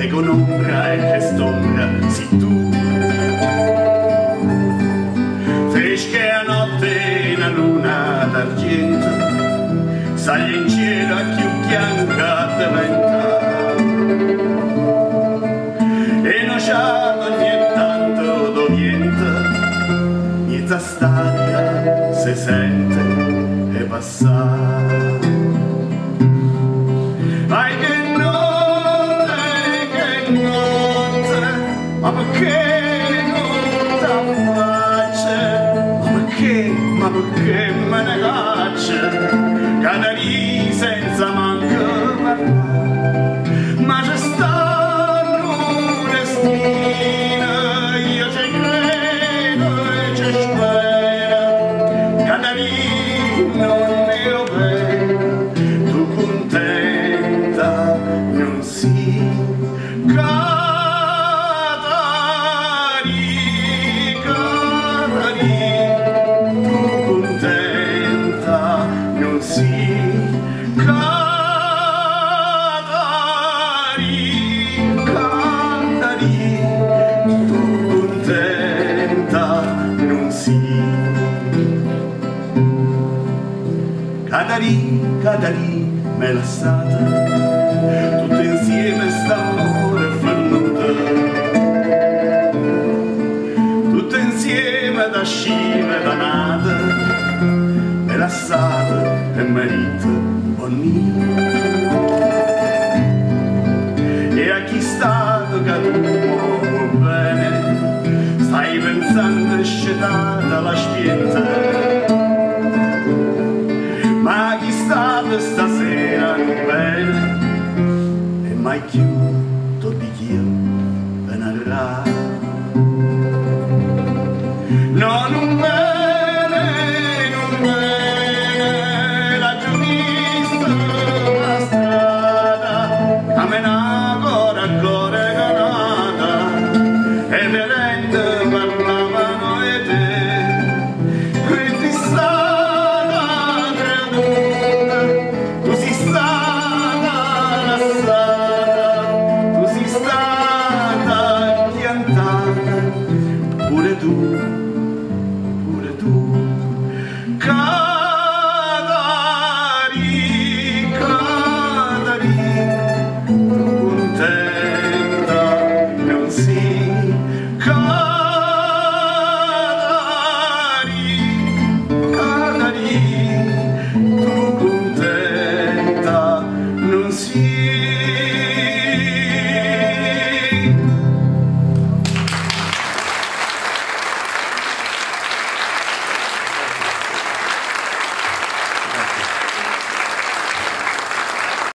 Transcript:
che con ombra e che st'ombra si tu. Fresche a notte una luna d'argento sale in cielo a più bianca diventa e non c'ha ogni tanto d'oriente niente statica se sente e passare. Ai che notte, ma perché non t'affaccia? Ma perché me ne caccia? Cada lì senza manco parlare, ma c'è stato un destino, io ci credo e ci spero, cada lì non ne lo vedo, tu contenta non si Cadari, me l'ha stata, tutte insieme st'amore fernuta, tutte insieme da scive da nata, me l'ha stata e merita bonita. E a chi stato caduto bene, stai pensando scetata la spienta, ma chi sta stasera bene e mai più